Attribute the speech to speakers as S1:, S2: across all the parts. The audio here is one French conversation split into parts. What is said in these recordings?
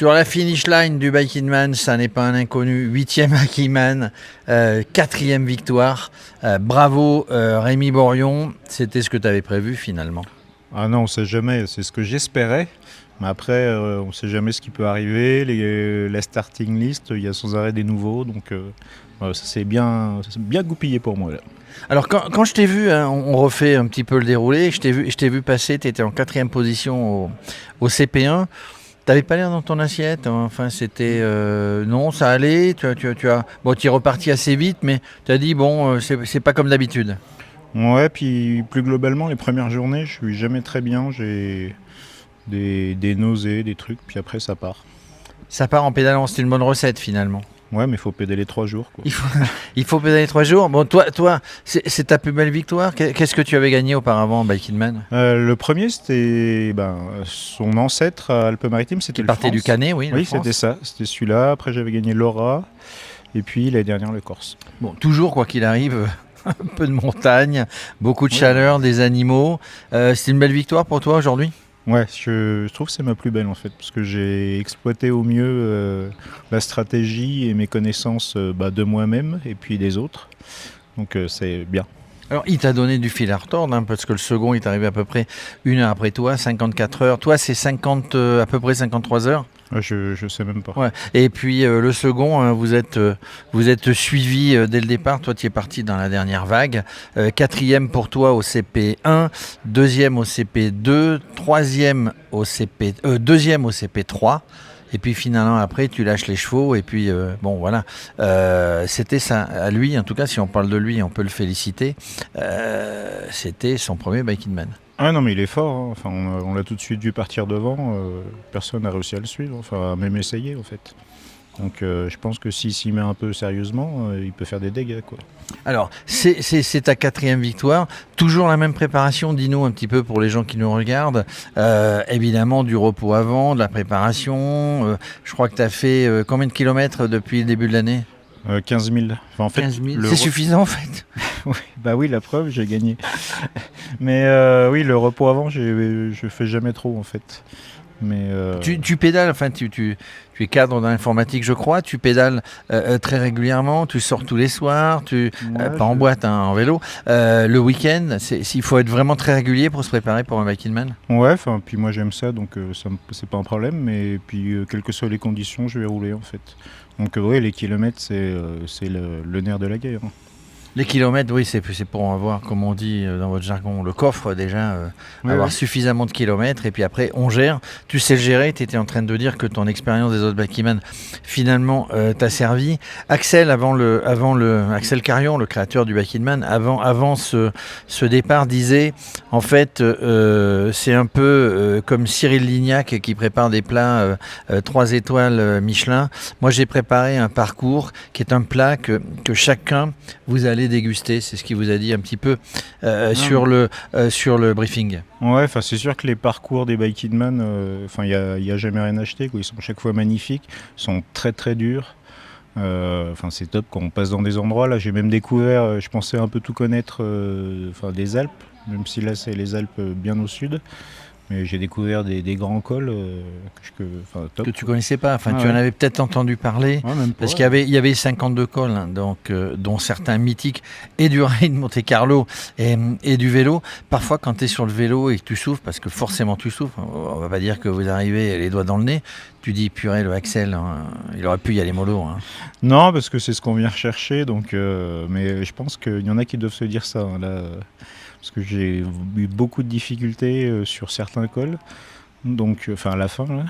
S1: Sur la finish line du Bike-in-Man, ça n'est pas un inconnu. 8e Bike-in-Man, 4e victoire. Bravo Rémi Borion, c'était ce que tu avais prévu finalement.
S2: Ah non, on ne sait jamais, c'est ce que j'espérais. Mais après, on ne sait jamais ce qui peut arriver. La starting list, il y a sans arrêt des nouveaux. Donc ça c'est bien goupillé pour moi là.
S1: Alors quand je t'ai vu, hein, on refait un petit peu le déroulé, je t'ai vu passer, tu étais en 4e position au CP1. T'avais pas l'air dans ton assiette, hein. Enfin c'était non, ça allait. Tu es reparti assez vite, mais tu as dit bon, c'est pas comme d'habitude.
S2: Ouais, puis plus globalement, les premières journées, je suis jamais très bien. J'ai des nausées, des trucs, puis après ça part.
S1: Ça part en pédalant, c'est une bonne recette finalement.
S2: Ouais, mais il faut pédaler 3 jours, quoi.
S1: Il faut pédaler 3 jours. Bon, toi, c'est ta plus belle victoire. Qu'est-ce que tu avais gagné auparavant, Bike-in-Man?
S2: Le premier, c'était son ancêtre à Alpes-Maritimes, c'était
S1: Qui partait du Canet, oui.
S2: Oui, c'était ça, c'était celui-là. Après, j'avais gagné l'Ora, et puis l'année dernière, le Corse.
S1: Bon, toujours, quoi qu'il arrive, un peu de montagne, beaucoup de chaleur, des animaux. C'est une belle victoire pour toi aujourd'hui?
S2: Ouais, je trouve que c'est ma plus belle en fait, parce que j'ai exploité au mieux la stratégie et mes connaissances de moi-même et puis des autres. Donc c'est bien.
S1: Alors, il t'a donné du fil à retordre, hein, parce que le second est arrivé à peu près 1 heure après toi, 54 heures. Toi, c'est 50, à peu près 53 heures.
S2: Je sais même pas.
S1: Ouais. Et puis le second, hein, vous êtes suivi dès le départ. Toi, tu es parti dans la dernière vague. 4e pour toi au CP1, 2e au CP2, 3e au CP, 2e au CP3. Et puis finalement après tu lâches les chevaux et puis bon voilà, c'était ça à lui, en tout cas si on parle de lui on peut le féliciter, c'était son premier Bike-in-Man.
S2: Ah non mais il est fort, hein. Enfin, on l'a tout de suite vu partir devant, personne n'a réussi à le suivre, enfin même essayer en fait. Donc je pense que s'il s'y met un peu sérieusement, il peut faire des dégâts, quoi.
S1: Alors, c'est ta 4e victoire. Toujours la même préparation, dis-nous un petit peu pour les gens qui nous regardent. Évidemment, du repos avant, de la préparation. Je crois que tu as fait combien de kilomètres depuis le début de l'année?
S2: 15 000. Enfin, en fait,
S1: 15 000. C'est suffisant en fait.
S2: Oui, bah oui, la preuve, j'ai gagné. Mais oui, le repos avant, je fais jamais trop en fait. Mais
S1: Tu pédales, enfin tu es cadre dans l'informatique je crois, tu pédales très régulièrement, tu sors tous les soirs, pas en boîte, hein, en vélo. Le week-end, il faut être vraiment très régulier pour se préparer pour un Bike-in-Man.
S2: ouais, enfin, puis moi j'aime ça, donc c'est pas un problème. Mais puis quelles que soient les conditions, je vais rouler en fait. Donc ouais, les kilomètres, c'est le nerf de la guerre, hein.
S1: Les kilomètres, oui, c'est pour avoir, comme on dit dans votre jargon, le coffre déjà, avoir suffisamment de kilomètres et puis après on gère. Tu sais le gérer, tu étais en train de dire que ton expérience des autres Bike-in-Man finalement t'a servi. Axel, Axel Carion, le créateur du Bike-in-Man, avant ce départ disait, en fait, c'est un peu comme Cyril Lignac qui prépare des plats 3 étoiles Michelin. Moi j'ai préparé un parcours qui est un plat que chacun vous allez déguster, c'est ce qu'il vous a dit un petit peu sur le briefing.
S2: Ouais, enfin c'est sûr que les parcours des Bike-in-Man, enfin il y a jamais rien acheté, quoi. Ils sont chaque fois magnifiques, ils sont très très durs. Enfin c'est top quand on passe dans des endroits. Là j'ai même découvert, je pensais un peu tout connaître, des Alpes, même si là c'est les Alpes bien au sud. Mais j'ai découvert des grands cols top.
S1: Que tu connaissais pas, enfin
S2: Ah
S1: tu
S2: ouais.
S1: en avais peut-être entendu parler,
S2: Ouais, même pas.
S1: parce qu'il y avait 52 cols, hein, donc, dont certains mythiques, et du rail de Monte-Carlo et du vélo. Parfois quand tu es sur le vélo et que tu souffres, parce que forcément tu souffres, on va pas dire que vous arrivez les doigts dans le nez, tu dis purée le Axel, hein, il aurait pu y aller mollo. Hein.
S2: Non, parce que c'est ce qu'on vient rechercher, donc, mais je pense qu'il y en a qui doivent se dire ça, hein, là, parce que j'ai eu beaucoup de difficultés sur certains cols, donc, à la fin, là,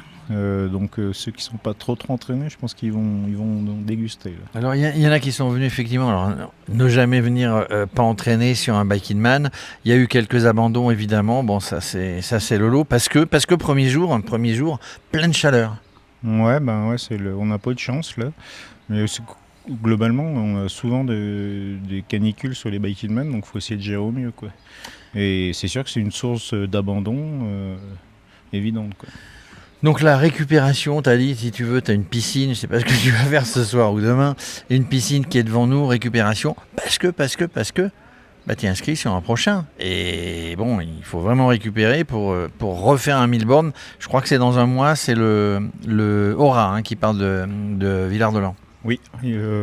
S2: donc ceux qui sont pas trop entraînés, je pense qu'ils vont donc déguster, là.
S1: Alors il y en a qui sont venus effectivement, alors ne jamais venir pas entraîner sur un Bike-in-Man. Il y a eu quelques abandons évidemment, bon ça c'est le lot, parce que premier jour plein de chaleur.
S2: Ouais, on n'a pas eu de chance, là, mais globalement, on a souvent des canicules sur les Bike-in-Man, donc il faut essayer de gérer au mieux, quoi. Et c'est sûr que c'est une source d'abandon évidente, quoi.
S1: Donc la récupération, t'as dit, si tu veux, t'as une piscine, je sais pas ce que tu vas faire ce soir ou demain, une piscine qui est devant nous, récupération, parce que Bah, t'es inscrit sur un prochain. Et bon, il faut vraiment récupérer pour refaire un 1000 bornes. Je crois que c'est dans un mois, c'est le Aura qui part de Villard-de-Lans.
S2: Oui,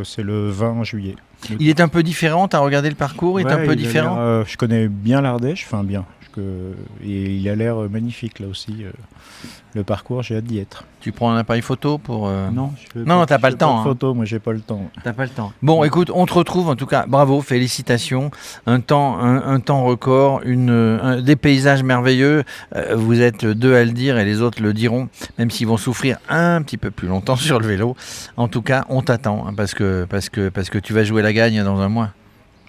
S2: c'est le 20 juillet.
S1: Il est un peu différent, t'as regardé le parcours, il est un peu différent.
S2: Je connais bien l'Ardèche, enfin bien. Et il a l'air magnifique là aussi. Le parcours, j'ai hâte d'y être.
S1: Tu prends un appareil photo pour...
S2: Non,
S1: t'as pas le temps.
S2: Photo, moi j'ai pas le temps.
S1: T'as pas le temps. Bon, écoute, on te retrouve en tout cas. Bravo, félicitations. Un temps record, des paysages merveilleux. Vous êtes deux à le dire et les autres le diront, même s'ils vont souffrir un petit peu plus longtemps sur le vélo. En tout cas, on t'attend parce que tu vas jouer la gagne dans un mois.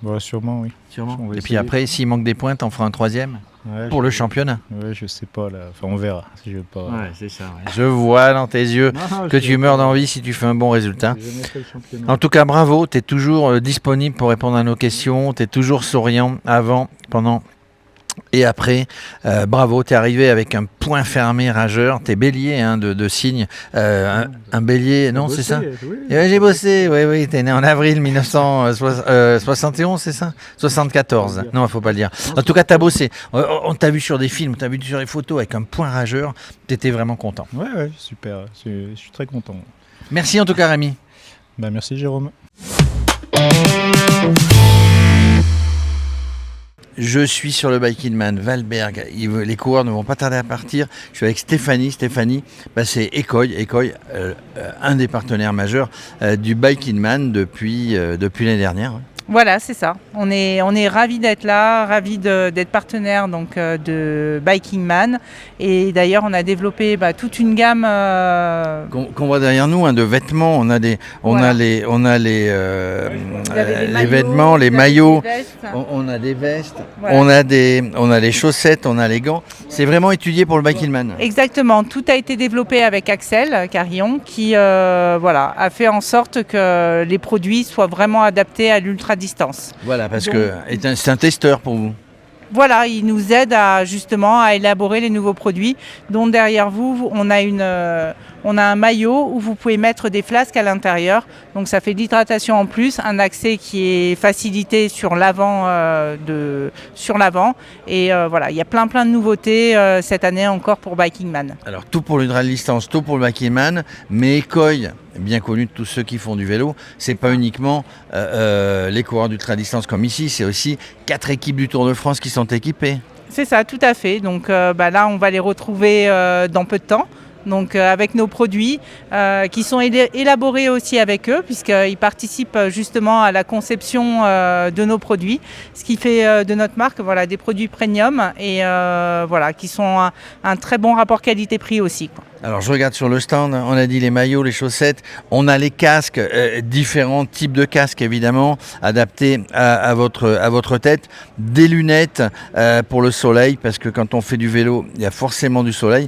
S2: Ouais, sûrement, oui.
S1: Sûrement. Et puis après, s'il manque des points, t'en feras un troisième pour le championnat.
S2: Ouais, je sais pas là. Enfin, on verra. Si je veux pas.
S1: Ouais, c'est ça. Ouais. Je vois dans tes yeux que tu meurs d'envie si tu fais un bon résultat. En tout cas, bravo. Tu es toujours disponible pour répondre à nos questions. Tu es toujours souriant avant, pendant et après. Bravo. Tu es arrivé avec un point fermé rageur. Tu es bélier de signe. Un bélier, non, c'est ça?
S2: Oui.
S1: J'ai bossé. Oui. Tu es né en avril 1971, c'est ça? 74. Non, il faut pas le dire. En tout cas, tu as bossé. On t'a vu sur des films, on t'a vu sur des photos avec un point rageur. Tu étais vraiment content.
S2: Ouais, super. Je suis très content.
S1: Merci en tout cas, Rémi.
S2: Merci, Jérôme.
S1: Je suis sur le Bike in Man Valberg. Les coureurs ne vont pas tarder à partir. Je suis avec Stéphanie. Stéphanie, c'est Ecoy, un des partenaires majeurs du Bike in Man depuis l'année dernière.
S3: Voilà, c'est ça. On est ravis d'être là, ravis d'être partenaire de Biking Man. Et d'ailleurs, on a développé toute une gamme
S1: qu'on voit derrière nous, de vêtements. On a les vêtements, les maillots. On a des vestes. Voilà. On a les chaussettes, on a les gants. C'est vraiment étudié pour le Biking Man.
S3: Exactement. Tout a été développé avec Axel Carillon, qui a fait en sorte que les produits soient vraiment adaptés à l'ultra distance.
S1: Voilà, parce que c'est un testeur pour vous.
S3: Voilà, il nous aide à élaborer les nouveaux produits, dont derrière vous, on a un maillot où vous pouvez mettre des flasques à l'intérieur. Donc ça fait de l'hydratation en plus, un accès qui est facilité sur l'avant. Et voilà, il y a plein de nouveautés cette année encore pour Biking Man.
S1: Alors tout pour l'ultra distance, tout pour le Biking Man, mais Ecoy, bien connu de tous ceux qui font du vélo, c'est pas uniquement les coureurs d'ultra distance comme ici, c'est aussi 4 équipes du Tour de France qui sont équipées.
S3: C'est ça, tout à fait. Donc là, on va les retrouver dans peu de temps. Donc avec nos produits qui sont élaborés aussi avec eux, puisqu'ils participent justement à la conception de nos produits, ce qui fait de notre marque des produits premium et qui sont un très bon rapport qualité-prix aussi, quoi.
S1: Alors je regarde sur le stand, on a dit les maillots, les chaussettes, on a les casques, différents types de casques évidemment, adaptés à votre tête, des lunettes pour le soleil, parce que quand on fait du vélo, il y a forcément du soleil,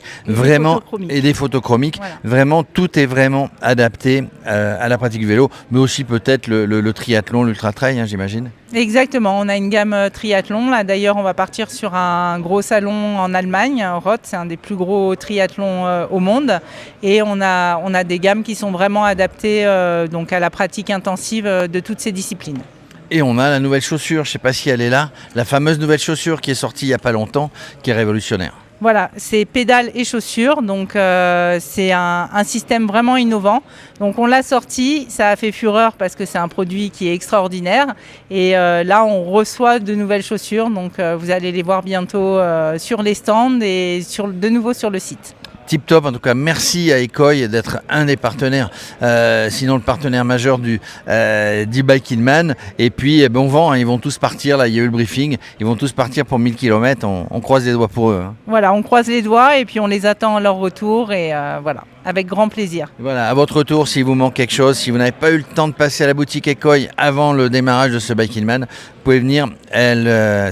S1: et des photochromiques, voilà. Vraiment tout est vraiment adapté à la pratique du vélo, mais aussi peut-être le triathlon, l'ultra-trail, j'imagine.
S3: Exactement, on a une gamme triathlon. Là, d'ailleurs, on va partir sur un gros salon en Allemagne, Roth, c'est un des plus gros triathlons au monde. Et on a des gammes qui sont vraiment adaptées à la pratique intensive de toutes ces disciplines.
S1: Et on a la nouvelle chaussure, je ne sais pas si elle est là, la fameuse nouvelle chaussure qui est sortie il n'y a pas longtemps, qui est révolutionnaire.
S3: Voilà, c'est pédales et chaussures, donc c'est un système vraiment innovant. Donc on l'a sorti, ça a fait fureur parce que c'est un produit qui est extraordinaire. Et là, on reçoit de nouvelles chaussures, donc vous allez les voir bientôt sur les stands et de nouveau sur le site.
S1: Tip top, en tout cas merci à Ecoy d'être un des partenaires, sinon le partenaire majeur du Bike in Man. Et puis bon vent, ils vont tous partir, là il y a eu le briefing, ils vont tous partir pour 1000 km, on croise les doigts pour eux.
S3: Voilà, on croise les doigts et puis on les attend à leur retour et voilà, avec grand plaisir.
S1: Voilà, à votre retour, si vous manque quelque chose, si vous n'avez pas eu le temps de passer à la boutique Ecoy avant le démarrage de ce Bike in Man, vous pouvez venir,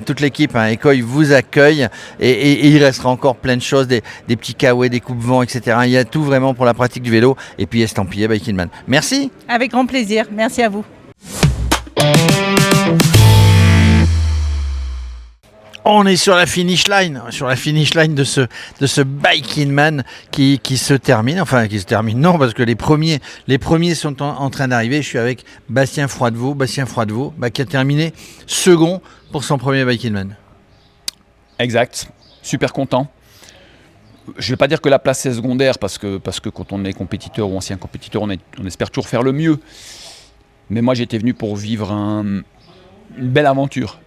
S1: toute l'équipe Ecoy vous accueille et il restera encore plein de choses, des petits kawaii, des coupe-vent, etc. Il y a tout vraiment pour la pratique du vélo et puis estampillé Bike in Man. Merci.
S3: Avec grand plaisir, merci à vous.
S1: On est sur la finish line de ce Bike in Man qui se termine, non, parce que les premiers sont en train d'arriver. Je suis avec Bastien Froidevaux, qui a terminé second pour son premier Bike in Man.
S4: Exact, super content. Je ne vais pas dire que la place est secondaire parce que quand on est compétiteur ou ancien compétiteur, on espère toujours faire le mieux. Mais moi j'étais venu pour vivre une belle aventure.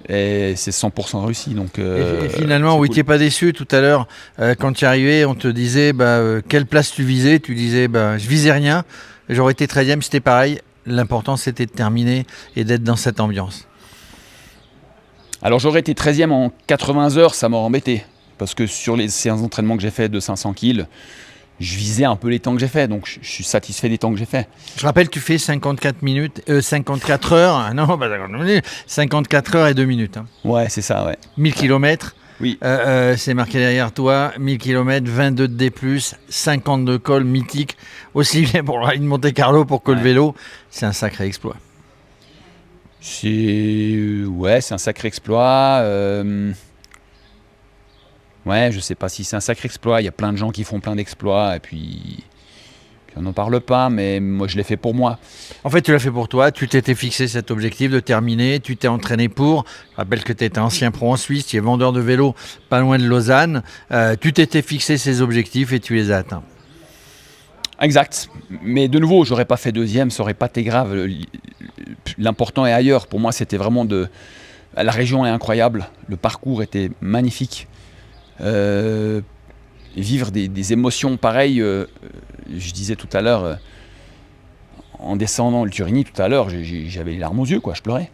S4: Et c'est 100% réussi. Donc,
S1: et finalement, oui,
S4: cool.
S1: tu n'es pas déçu. Tout à l'heure, quand tu es arrivé, on te disait quelle place tu visais. Tu disais je visais rien. J'aurais été 13e, c'était pareil. L'important, c'était de terminer et d'être dans cette ambiance.
S4: Alors j'aurais été 13e en 80 heures, ça m'aurait embêté. Parce que sur les séances d'entraînement que j'ai fait de 500 kills, je visais un peu les temps que j'ai fait, donc je suis satisfait des temps que j'ai fait.
S1: Je rappelle, tu fais 54 heures, non, 54 heures et 2 minutes. Hein.
S4: Ouais, c'est ça, ouais.
S1: 1000 km,
S4: oui.
S1: c'est marqué derrière toi, 1000 km, 22 de D+, 50 de col mythique, aussi bien pour la ligne Monte-Carlo pour que le vélo, c'est un sacré exploit.
S4: C'est un sacré exploit. Ouais, je sais pas si c'est un sacré exploit. Il y a plein de gens qui font plein d'exploits et puis on n'en parle pas, mais moi je l'ai fait pour moi.
S1: En fait, tu l'as fait pour toi. Tu t'étais fixé cet objectif de terminer. Tu t'es entraîné pour. Je rappelle que tu étais ancien pro en Suisse. Tu es vendeur de vélo pas loin de Lausanne. Tu t'étais fixé ces objectifs et tu les as atteints.
S4: Exact. Mais de nouveau, j'aurais pas fait deuxième, ça aurait pas été grave. L'important est ailleurs. Pour moi, c'était vraiment la région est incroyable. Le parcours était magnifique. Vivre des émotions pareilles, je disais tout à l'heure, en descendant le Turini tout à l'heure, j'avais les larmes aux yeux, quoi, je pleurais.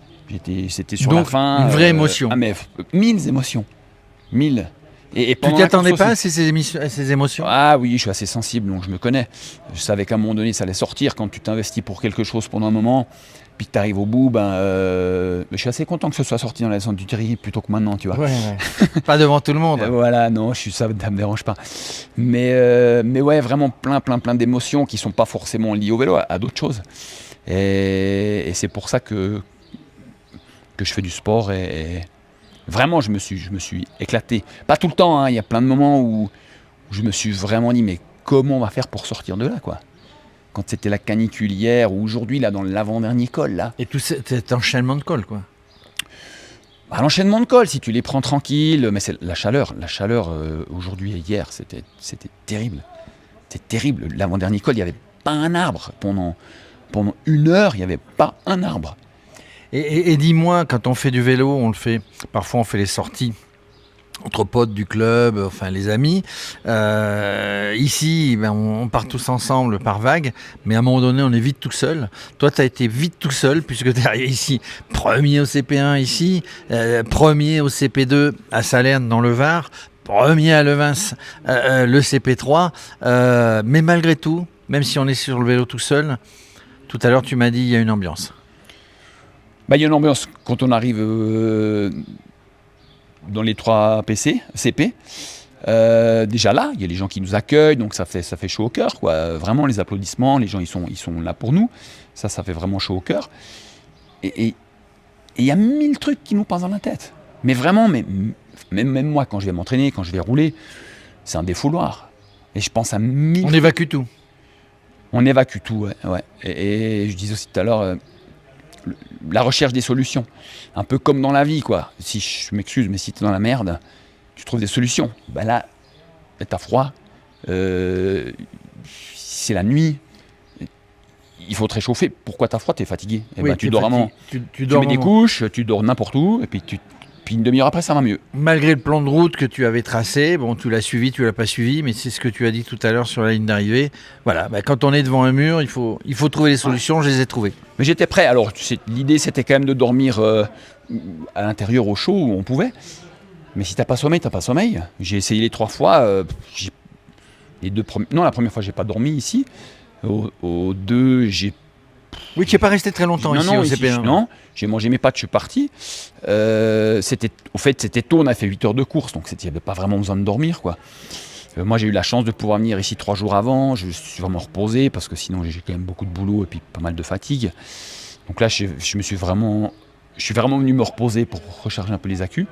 S4: C'était sur
S1: donc,
S4: la fin.
S1: Une vraie émotion.
S4: Mais 1000 émotions. 1000. Et
S1: tu t'y attendais pas à ces émotions?
S4: Ah oui, je suis assez sensible, donc je me connais. Je savais qu'à un moment donné, ça allait sortir quand tu t'investis pour quelque chose pendant un moment. Puis que tu arrives au bout, je suis assez content que ce soit sorti dans la descente du Turini plutôt que maintenant, tu vois.
S1: Ouais. Pas devant tout le monde.
S4: Voilà, non, ça me dérange pas. Mais ouais, vraiment plein d'émotions qui sont pas forcément liées au vélo, à d'autres choses. Et c'est pour ça que je fais du sport et vraiment, je me suis éclaté. Pas tout le temps, hein, il y a plein de moments où je me suis vraiment dit, mais comment on va faire pour sortir de là, quoi. Quand c'était la canicule hier ou aujourd'hui, là, dans l'avant-dernier col, là.
S1: Et tout cet enchaînement de col, quoi.
S4: L'enchaînement de col, si tu les prends tranquilles, mais c'est la chaleur aujourd'hui et hier, c'était terrible. C'était terrible. L'avant-dernier col, il n'y avait pas un arbre. Pendant 1 heure, il n'y avait pas un arbre.
S1: Et dis-moi, quand on fait du vélo, parfois on fait les sorties entre potes du club, enfin les amis. Ici, on part tous ensemble par vague, mais à un moment donné, on est vite tout seul. Toi, tu as été vite tout seul, puisque tu es arrivé ici, premier au CP1 ici, premier au CP2 à Salerne dans le Var, premier à Levens, le CP3. Mais malgré tout, même si on est sur le vélo tout seul, tout à l'heure, tu m'as dit, il y a une ambiance.
S4: Il y a une ambiance quand on arrive dans les 3 CP. Déjà là, il y a les gens qui nous accueillent, donc ça fait chaud au cœur, quoi. Vraiment, les applaudissements, les gens ils sont là pour nous. Ça fait vraiment chaud au cœur. Et il y a 1000 trucs qui nous passent dans la tête. Mais vraiment, même moi, quand je vais m'entraîner, quand je vais rouler, c'est un défouloir. Et je pense à 1000
S1: On évacue tout.
S4: On évacue tout, ouais. Et je disais aussi tout à l'heure, la recherche des solutions. Un peu comme dans la vie, quoi. Si je m'excuse, mais si tu es dans la merde, tu trouves des solutions. Là, t'as froid, c'est la nuit, il faut te réchauffer. Pourquoi t'as froid? T'es fatigué. Tu dors avant. Tu mets des couches, tu dors n'importe où, et puis une demi-heure après, ça va mieux.
S1: Malgré le plan de route que tu avais tracé, tu l'as suivi, tu l'as pas suivi, mais c'est ce que tu as dit tout à l'heure sur la ligne d'arrivée. Voilà, quand on est devant un mur, il faut trouver les solutions. Je les ai trouvées.
S4: Mais j'étais prêt. Alors, l'idée, c'était quand même de dormir à l'intérieur au chaud où on pouvait. Mais si t'as pas sommeil, t'as pas sommeil. J'ai essayé les 3 fois. La première fois, j'ai pas dormi ici. Aux 2, j'ai...
S1: Oui, tu n'es pas resté très longtemps ici au CP1.
S4: Non, j'ai mangé mes pâtes, je suis parti. C'était tôt, on a fait 8 heures de course, donc il n'y avait pas vraiment besoin de dormir, quoi. Moi, j'ai eu la chance de pouvoir venir ici 3 jours avant. Je suis vraiment reposé parce que sinon, j'ai quand même beaucoup de boulot et puis pas mal de fatigue. Donc là, je suis vraiment venu me reposer pour recharger un peu les accus.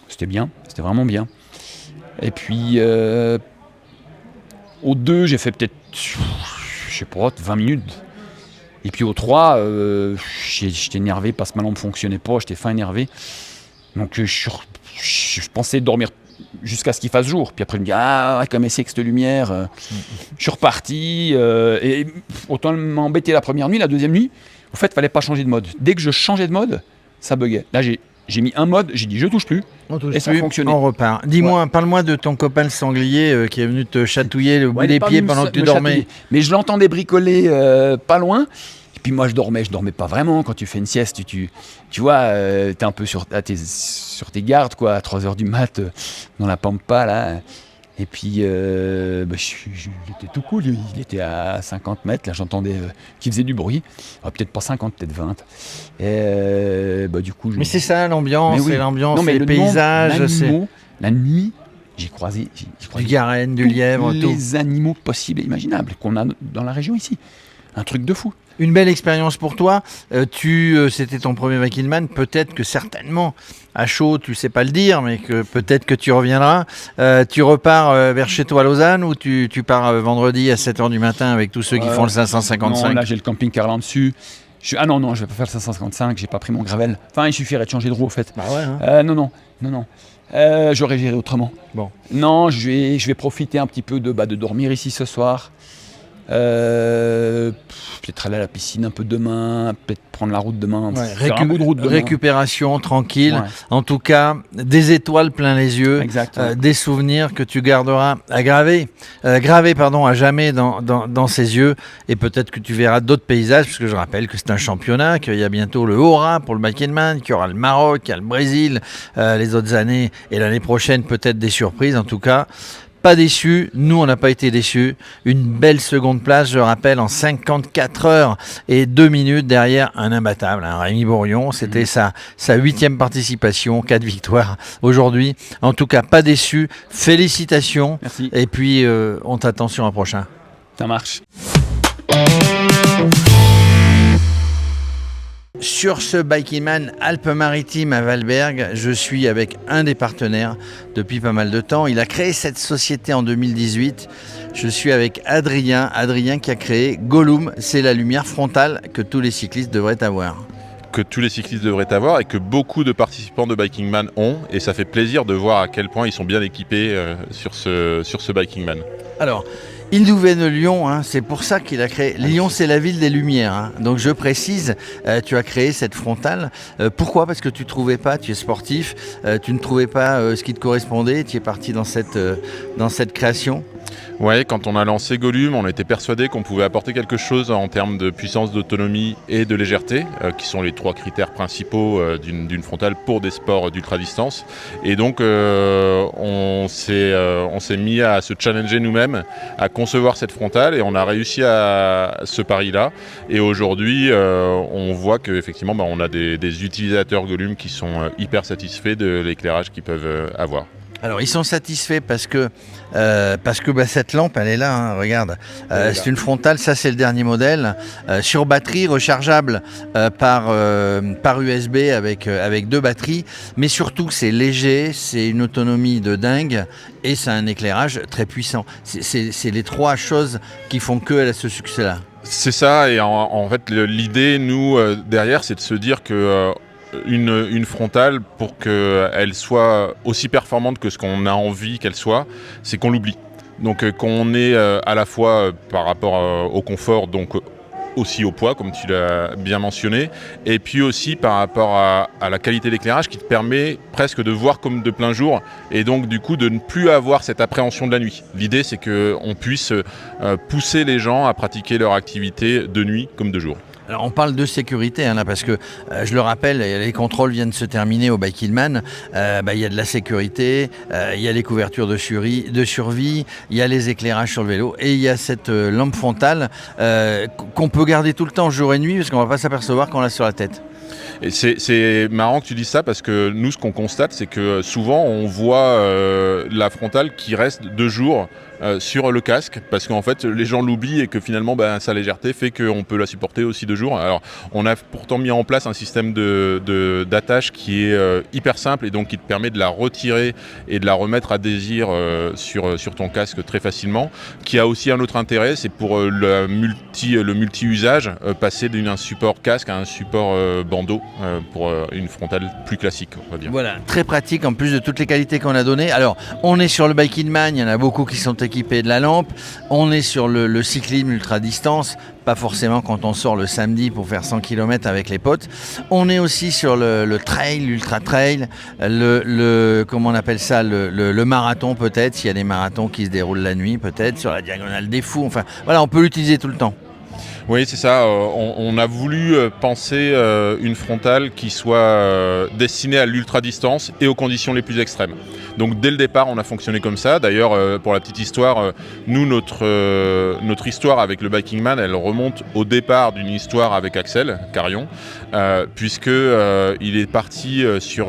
S4: C'était bien, c'était vraiment bien. Et puis, au 2, j'ai fait peut-être, je sais pas, 20 minutes. Et puis au 3, j'étais énervé parce que ma lampe ne fonctionnait pas, j'étais fin énervé. Donc je pensais dormir jusqu'à ce qu'il fasse jour. Puis après, je me dis, ah, ouais, comme c'est que cette lumière. Je suis reparti. Et autant m'embêter la première nuit, la deuxième nuit, en fait, il ne fallait pas changer de mode. Dès que je changeais de mode, ça buguait. Là, j'ai mis un mode, j'ai dit, je touche plus. Et ça fonctionnait.
S1: On repart. Dis-moi, parle-moi de ton copain le sanglier qui est venu te chatouiller le bout des pieds pendant que tu dormais.
S4: Mais je l'entendais bricoler pas loin. Puis moi je dormais pas vraiment. Quand tu fais une sieste, tu vois, t'es un peu sur tes gardes quoi, à 3h du mat, dans la pampa là. Et puis j'étais tout cool, il était à 50 mètres, là j'entendais qu'il faisait du bruit. Peut-être pas 50, peut-être 20. Et du coup...
S1: Mais c'est ça l'ambiance,
S4: oui.
S1: c'est l'ambiance,
S4: mais
S1: c'est le paysage.
S4: La nuit, j'ai croisé
S1: du garenne, du lièvre,
S4: tous les animaux possibles et imaginables qu'on a dans la région ici. Un truc de fou.
S1: Une belle expérience pour toi. C'était ton premier Viking-Man. Peut-être que certainement, à chaud, tu sais pas le dire, mais que peut-être que tu reviendras. Tu repars vers chez toi à Lausanne ou tu pars vendredi à 7h du matin avec tous ceux qui font le 555?
S4: Non, là j'ai le camping-car là dessus. Ah non, je vais pas faire le 555, j'ai pas pris mon gravel. Enfin, il suffirait de changer de roue, au fait.
S1: Bah ouais, hein.
S4: Non. J'aurais géré autrement.
S1: Bon.
S4: Non, je vais profiter un petit peu de dormir ici ce soir. Peut-être aller à la piscine un peu demain, peut-être prendre la route demain.
S1: Ouais,
S4: un bout de route demain.
S1: Récupération tranquille.
S4: Ouais.
S1: En tout cas, des étoiles plein les yeux, des souvenirs que tu garderas gravés à jamais dans ses yeux. Et peut-être que tu verras d'autres paysages, parce que je rappelle que c'est un championnat, qu'il y a bientôt le Haut-Rhin pour le Viking-Man, qu'il y aura le Maroc, qu'il y a le Brésil les autres années, et l'année prochaine peut-être des surprises. En tout cas, pas déçu, nous on n'a pas été déçus. Une belle seconde place, je rappelle, en 54 heures et 2 minutes derrière un imbattable, Rémi Bourrion. C'était sa 8e participation, 4 victoires aujourd'hui. En tout cas, pas déçu. Félicitations.
S4: Merci.
S1: Et puis, on t'attend sur un prochain.
S4: Ça marche.
S1: Sur ce Viking-Man Alpes-Maritimes à Valberg, je suis avec un des partenaires depuis pas mal de temps. Il a créé cette société en 2018. Je suis avec Adrien qui a créé Gollum. C'est la lumière frontale que tous les cyclistes devraient avoir.
S5: Que tous les cyclistes devraient avoir et que beaucoup de participants de Viking-Man ont. Et ça fait plaisir de voir à quel point ils sont bien équipés sur ce Viking-Man.
S1: Alors, il nous vient de Lyon, c'est pour ça qu'il a créé. Lyon, c'est la ville des Lumières. Donc je précise, tu as créé cette frontale. Pourquoi ? Parce que tu trouvais pas, tu es sportif, tu ne trouvais pas ce qui te correspondait, tu es parti dans cette création.
S5: Ouais, quand on a lancé Gollum, on était persuadé qu'on pouvait apporter quelque chose en termes de puissance, d'autonomie et de légèreté, qui sont les 3 critères principaux d'une frontale pour des sports d'ultra-distance. Et donc, on s'est mis à se challenger nous-mêmes, à concevoir cette frontale, et on a réussi à ce pari-là. Et aujourd'hui, on voit qu'effectivement, on a des utilisateurs Gollum qui sont hyper satisfaits de l'éclairage qu'ils peuvent avoir.
S1: Alors ils sont satisfaits parce que cette lampe elle est là, regarde, c'est une frontale, ça c'est le dernier modèle, sur batterie rechargeable par USB avec 2 batteries, mais surtout c'est léger, c'est une autonomie de dingue et c'est un éclairage très puissant. C'est les 3 choses qui font qu'elle a ce succès-là.
S5: C'est ça, et en fait l'idée nous derrière c'est de se dire que une frontale, pour qu'elle soit aussi performante que ce qu'on a envie qu'elle soit, c'est qu'on l'oublie. Donc qu'on ait à la fois par rapport au confort, donc aussi au poids, comme tu l'as bien mentionné, et puis aussi par rapport à la qualité d'éclairage qui te permet presque de voir comme de plein jour, et donc du coup de ne plus avoir cette appréhension de la nuit. L'idée c'est qu'on puisse pousser les gens à pratiquer leur activité de nuit comme de jour.
S1: Alors on parle de sécurité là, parce que je le rappelle, les contrôles viennent de se terminer au Viking-Man. Il y a de la sécurité, il y a les couvertures de survie, il y a les éclairages sur le vélo et il y a cette lampe frontale qu'on peut garder tout le temps jour et nuit parce qu'on ne va pas s'apercevoir qu'on l'a sur la tête.
S5: Et c'est marrant que tu dises ça parce que nous, ce qu'on constate, c'est que souvent, on voit la frontale qui reste 2 jours sur le casque parce qu'en fait, les gens l'oublient et que finalement, sa légèreté fait qu'on peut la supporter aussi 2 jours. Alors, on a pourtant mis en place un système d'attache qui est hyper simple et donc qui te permet de la retirer et de la remettre à désir sur ton casque très facilement. Qui a aussi un autre intérêt, c'est pour le multi-usage, passer d'un support casque à un support bandeau pour une frontale plus classique, on va dire.
S1: Voilà, très pratique en plus de toutes les qualités qu'on a données. Alors, on est sur le Bike in Man, il y en a beaucoup qui sont équipés de la lampe. On est sur le cyclisme ultra-distance, pas forcément quand on sort le samedi pour faire 100 km avec les potes. On est aussi sur le trail, l'ultra-trail, comment on appelle ça, le marathon peut-être, s'il y a des marathons qui se déroulent la nuit peut-être, sur la diagonale des fous. Enfin, voilà, on peut l'utiliser tout le temps.
S5: Oui, c'est ça. On a voulu penser une frontale qui soit destinée à l'ultra-distance et aux conditions les plus extrêmes. Donc dès le départ, on a fonctionné comme ça. D'ailleurs, pour la petite histoire, nous, notre histoire avec le Biking Man, elle remonte au départ d'une histoire avec Axel Carion, puisque il est parti sur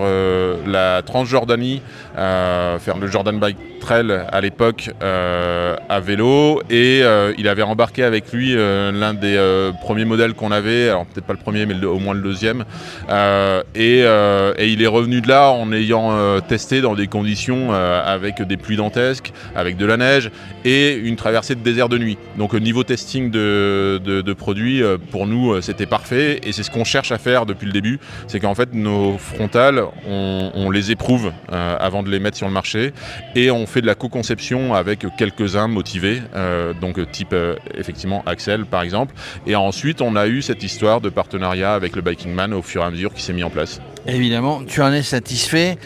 S5: la Transjordanie, faire le Jordan Bike Trail à l'époque à vélo, et il avait embarqué avec lui l'un des premiers modèles qu'on avait, alors peut-être pas le premier mais au moins le deuxième, et il est revenu de là en ayant testé dans des conditions avec des pluies dantesques, avec de la neige et une traversée de désert de nuit. Donc niveau testing de produits, pour nous c'était parfait, et c'est ce qu'on cherche à faire depuis le début, c'est qu'en fait nos frontales on les éprouve avant de les mettre sur le marché, et on fait de la co-conception avec quelques-uns motivés, donc type effectivement Axel par exemple. Et ensuite, on a eu cette histoire de partenariat avec le Biking Man au fur et à mesure qui s'est mis en place.
S1: Évidemment, tu en es satisfait.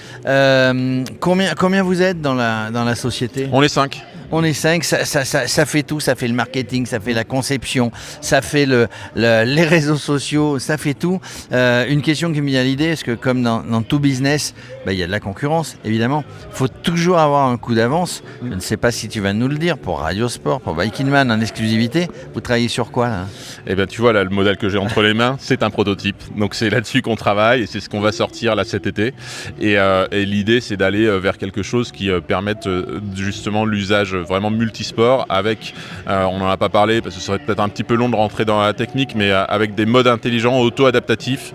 S1: Combien vous êtes dans la société ?
S5: On est 5.
S1: On est 5, ça fait tout, ça fait le marketing, ça fait la conception, ça fait les réseaux sociaux, ça fait tout. Une question qui me vient à l'idée, est-ce que comme dans tout business, il y a de la concurrence, évidemment. Il faut toujours avoir un coup d'avance. Je ne sais pas si tu vas nous le dire, pour Radio Sport, pour Bike in Man en exclusivité. Vous travaillez sur quoi là ?
S5: Eh bien, tu vois, là, le modèle que j'ai entre les mains, c'est un prototype. Donc, c'est là-dessus qu'on travaille et c'est ce qu'on va sortir là cet été. Et l'idée, c'est d'aller vers quelque chose qui permette justement l'usage vraiment multisport avec, on n'en a pas parlé parce que ce serait peut-être un petit peu long de rentrer dans la technique, mais avec des modes intelligents auto-adaptatifs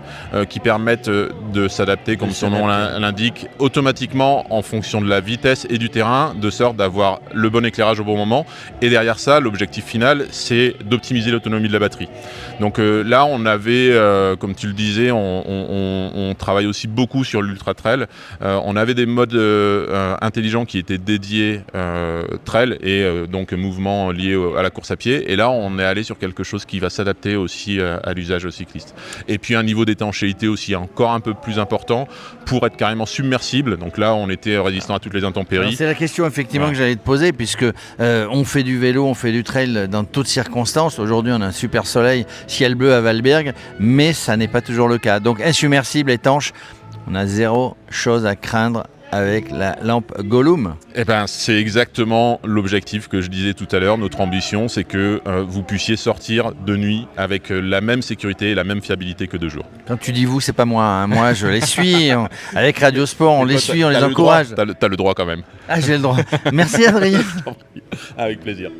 S5: qui permettent de s'adapter, comme son nom l'indique, automatiquement en fonction de la vitesse et du terrain, de sorte d'avoir le bon éclairage au bon moment. Et derrière ça, l'objectif final, c'est d'optimiser l'autonomie de la batterie. Donc là, on avait, comme tu le disais, on travaille aussi beaucoup sur l'ultra trail. On avait des modes intelligents qui étaient dédiés trail et donc mouvements liés à la course à pied. Et là, on est allé sur quelque chose qui va s'adapter aussi à l'usage cycliste. Et puis un niveau d'étanchéité aussi encore un peu plus important pour être carrément submersible. Donc là, on était résistant à toutes les intempéries.
S1: Alors, c'est la question effectivement que j'allais te poser, puisque on fait du vélo, on fait du trail dans toutes circonstances. Aujourd'hui, on a un super soleil, ciel bleu à Valberg, mais ça n'est pas toujours le cas. Donc insubmersible, étanche, on a zéro chose à craindre avec la lampe Gollum.
S5: Eh ben, c'est exactement l'objectif que je disais tout à l'heure. Notre ambition, c'est que vous puissiez sortir de nuit avec la même sécurité et la même fiabilité que de jour.
S1: Quand tu dis vous, c'est pas moi, hein. Moi je les suis. Avec Radio Sport, on les suit, on les encourage.
S5: T'as le droit quand même.
S1: Ah, j'ai le droit. Merci Adrien.
S5: Avec plaisir.